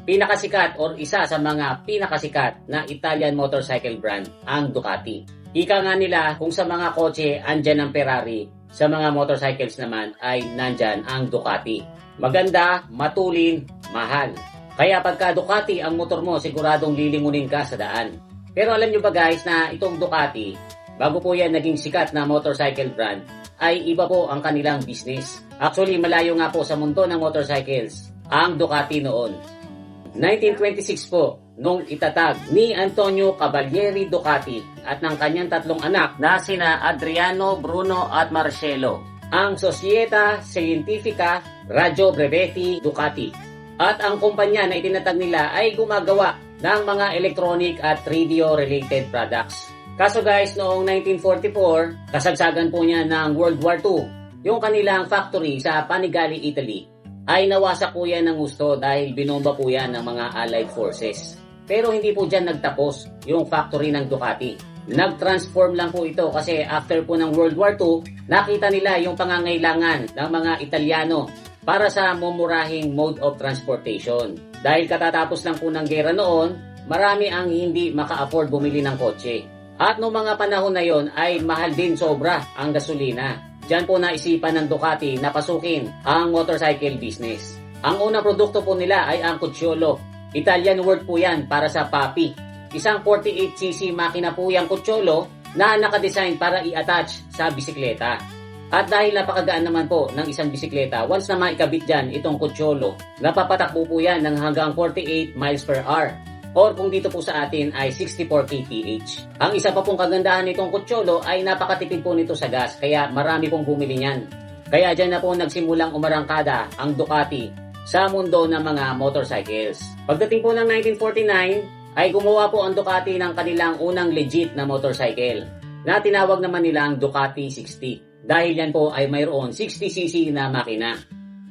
pinakasikat or isa sa mga pinakasikat na Italian motorcycle brand ang Ducati. Ika nga nila kung sa mga kotse andyan ang Ferrari, sa mga motorcycles naman ay nandyan ang Ducati. Maganda, matulin, mahal. Kaya pagka Ducati ang motor mo, siguradong lilingunin ka sa daan. Pero alam nyo ba guys na itong Ducati, bago po yan naging sikat na motorcycle brand, ay iba po ang kanilang business. Actually, malayo nga po sa mundo ng motorcycles ang Ducati noon. 1926 po, nung itatag ni Antonio Cavalieri Ducati at ng kanyang tatlong anak na sina Adriano, Bruno at Marcello, ang Società Scientifica Radio Brevetti Ducati. At ang kumpanya na itinatag nila ay gumagawa ng mga electronic at radio-related products. Kaso guys, noong 1944, kasagsagan po niya ng World War II, yung kanilang factory sa Panigale, Italy, ay nawasak po yan ng gusto dahil binomba po yan ng mga Allied Forces. Pero hindi po dyan nagtapos yung factory ng Ducati. Nag-transform lang po ito kasi after po ng World War II, nakita nila yung pangangailangan ng mga Italiano para sa mumurahing mode of transportation. Dahil katatapos lang po ng gera noon, marami ang hindi maka-afford bumili ng kotse. At noong mga panahon na yon ay mahal din sobra ang gasolina. Diyan po naisipan ng Ducati na pasukin ang motorcycle business. Ang unang produkto po nila ay ang Cucciolo. Italian word po yan para sa papi. Isang 48cc makina po yung Cucciolo na nakadesign para i-attach sa bisikleta. At dahil napakagaan naman po ng isang bisikleta, once na maikabit dyan itong Cucciolo, napapatakbo po yan ng hanggang 48 miles per hour. Or kung dito po sa atin ay 64 kph. Ang isa pa pong kagandahan nitong Cucciolo ay napakatipid po nito sa gas, kaya marami pong bumili niyan. Kaya dyan na po nagsimulang umarangkada ang Ducati sa mundo ng mga motorcycles. Pagdating po ng 1949, ay gumawa po ang Ducati ng kanilang unang legit na motorcycle na tinawag naman nilang Ducati 60. Dahil yan po ay mayroon 60cc na makina.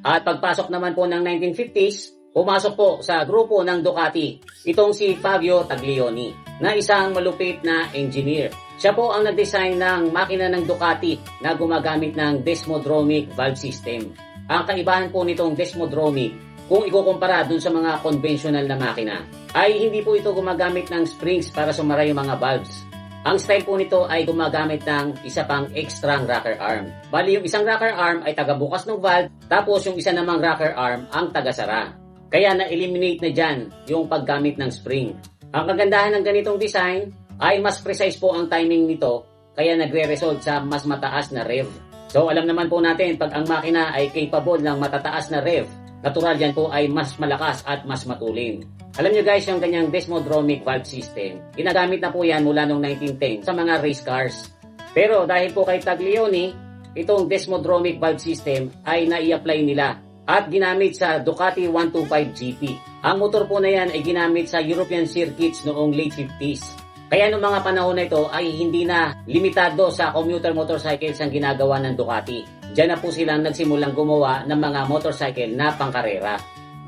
At pagpasok naman po ng 1950s, pumasok po sa grupo ng Ducati itong si Fabio Taglioni na isang malupit na engineer. Siya po ang nag-design ng makina ng Ducati na gumagamit ng desmodromic valve system. Ang kaibahan po nitong desmodromic, kung ikukumpara dun sa mga conventional na makina, ay hindi po ito gumagamit ng springs para sumara yung mga valves. Ang style po nito ay gumagamit ng isa pang extra rocker arm. Bali yung isang rocker arm ay tagabukas ng valve, tapos yung isa namang rocker arm ang tagasara. Kaya na-eliminate na dyan yung paggamit ng spring. Ang kagandahan ng ganitong design ay mas precise po ang timing nito, kaya nagre-result sa mas mataas na rev. So alam naman po natin, pag ang makina ay capable ng matataas na rev, natural yan po ay mas malakas at mas matulin. Alam nyo guys, yung ganyang desmodromic valve system, ginagamit na po yan mula noong 1910 sa mga race cars. Pero dahil po kay Taglioni, itong desmodromic valve system ay nai-apply nila at ginamit sa Ducati 125 GP. Ang motor po na yan ay ginamit sa European circuits noong late 50s. Kaya noong mga panahon na ito ay hindi na limitado sa commuter motorcycles ang ginagawa ng Ducati. Diyan na po silang nagsimulang gumawa ng mga motorcycle na pangkarera.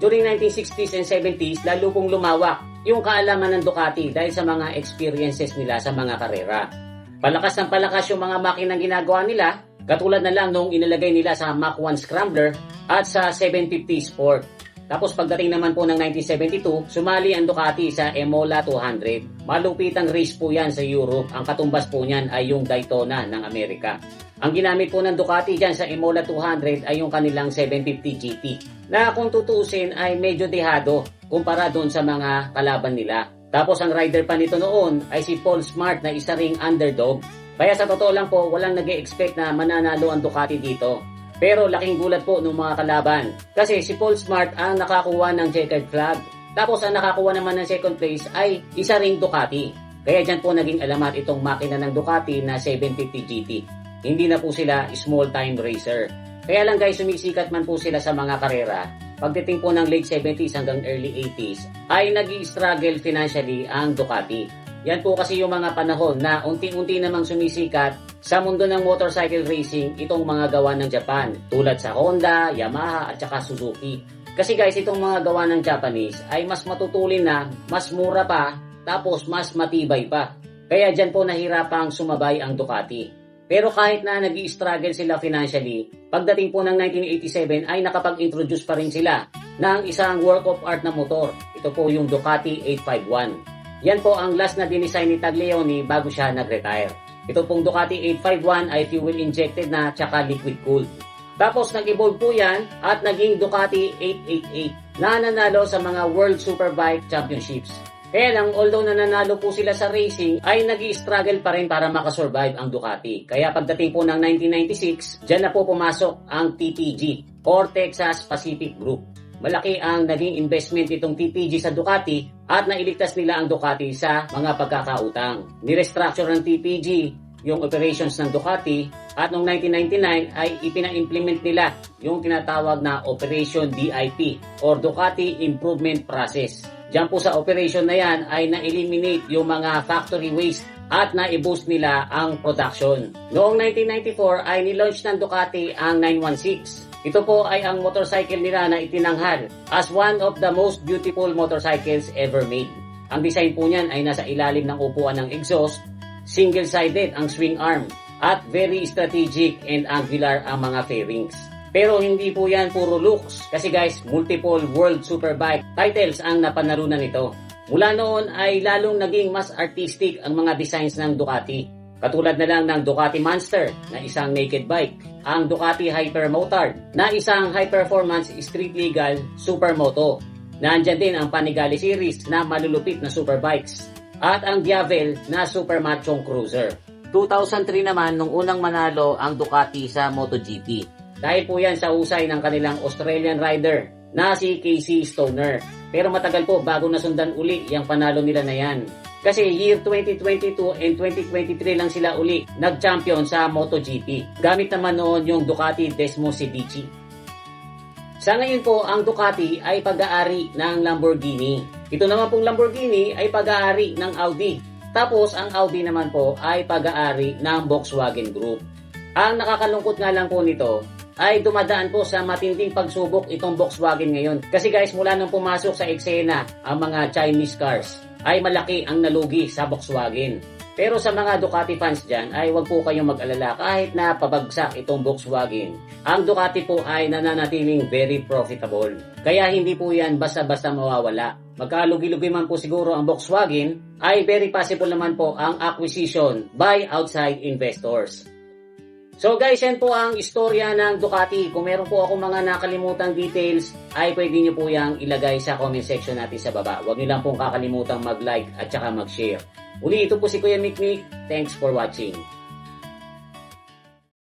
During 1960s and 70s, lalo pong lumawak yung kaalaman ng Ducati dahil sa mga experiences nila sa mga karera. Palakas ng palakas yung mga makinang ginagawa nila, katulad na lang nung inilagay nila sa Mach 1 Scrambler at sa 750 Sport. Tapos pagdating naman po ng 1972, sumali ang Ducati sa Imola 200. Malupit ang race po yan sa Europe. Ang katumbas po niyan ay yung Daytona ng Amerika. Ang ginamit po ng Ducati dyan sa Imola 200 ay yung kanilang 750 GT, na kung tutusin ay medyo dehado kumpara doon sa mga kalaban nila. Tapos ang rider pa nito noon ay si Paul Smart na isa ring underdog. Kaya sa totoo lang po, walang nag-e-expect na mananalo ang Ducati dito. Pero laking gulat po ng mga kalaban. Kasi si Paul Smart ang nakakuha ng checkered flag. Tapos ang nakakuha naman ng second place ay isa ring Ducati. Kaya dyan po naging alamat itong makina ng Ducati na 750 GT. Hindi na po sila small time racer. Kaya lang guys, sumisikat man po sila sa mga karera. Pagdating po ng late 70s hanggang early 80s, ay nag-i-struggle financially ang Ducati. Yan po kasi yung mga panahon na unti-unti namang sumisikat sa mundo ng motorcycle racing itong mga gawa ng Japan, tulad sa Honda, Yamaha at saka Suzuki. Kasi guys, itong mga gawa ng Japanese ay mas matutulin na, mas mura pa, tapos mas matibay pa. Kaya dyan po nahirapang sumabay ang Ducati. Pero kahit na nag-i-struggle sila financially, pagdating po ng 1987 ay nakapag-introduce pa rin sila ng isang work of art na motor. Ito po yung Ducati 851. Yan po ang last na dinesign ni Taglioni bago siya nag-retire. Ito pong Ducati 851 ay fuel injected na tsaka liquid cooled. Tapos nag-evolve po yan at naging Ducati 888 na nanalo sa mga World Superbike Championships. Kaya lang, although nananalo po sila sa racing, ay nag-i-struggle pa rin para makasurvive ang Ducati. Kaya pagdating po ng 1996, dyan na po pumasok ang TPG or Texas Pacific Group. Malaki ang naging investment nitong TPG sa Ducati at nailigtas nila ang Ducati sa mga pagkakautang. Nirestructure ng TPG yung operations ng Ducati at noong 1999 ay ipina-implement nila yung tinatawag na Operation DIP or Ducati Improvement Process. Diyan po sa operation na yan ay na-eliminate yung mga factory waste at na-boost nila ang production. Noong 1994 ay nilaunch ng Ducati ang 916. Ito po ay ang motorcycle nila na itinanghal as one of the most beautiful motorcycles ever made. Ang design po niyan ay nasa ilalim ng upuan ng exhaust, single-sided ang swing arm, at very strategic and angular ang mga fairings. Pero hindi po yan puro looks kasi guys, multiple World Superbike titles ang napanalunan nito. Mula noon ay lalong naging mas artistic ang mga designs ng Ducati. Katulad na lang ng Ducati Monster na isang naked bike, ang Ducati Hyper Motard na isang high-performance street-legal supermoto. Nandyan din ang Panigale series na malulupit na superbikes at ang Diavel na super machong cruiser. 2003 naman nung unang manalo ang Ducati sa MotoGP. Dahil po yan sa usay ng kanilang Australian rider na si Casey Stoner. Pero matagal po bago nasundan uli yung panalo nila na yan. Kasi year 2022 and 2023 lang sila uli nag-champion sa MotoGP. Gamit naman noon yung Ducati Desmo Sedici. Sa ngayon po, ang Ducati ay pag-aari ng Lamborghini. Ito naman pong Lamborghini ay pag-aari ng Audi. Tapos ang Audi naman po ay pag-aari ng Volkswagen Group. Ang nakakalungkot nga lang po nito ay dumadaan po sa matinding pagsubok itong Volkswagen ngayon. Kasi guys, mula nung pumasok sa eksena ang mga Chinese cars, ay malaki ang nalugi sa Volkswagen. Pero sa mga Ducati fans dyan, ay wag po kayong mag-alala kahit na pabagsak itong Volkswagen. Ang Ducati po ay nananatiling very profitable. Kaya hindi po yan basta-basta mawawala. Magkalugi-lugi man po siguro ang Volkswagen, ay very possible naman po ang acquisition by outside investors. So guys, yan po ang istorya ng Ducati. Kung meron po ako mga nakalimutang details, ay pwede nyo po yung ilagay sa comment section natin sa baba. Huwag nyo lang pong kakalimutang mag-like at saka mag-share. Uli, ito po si Kuya Mikmik. Thanks for watching.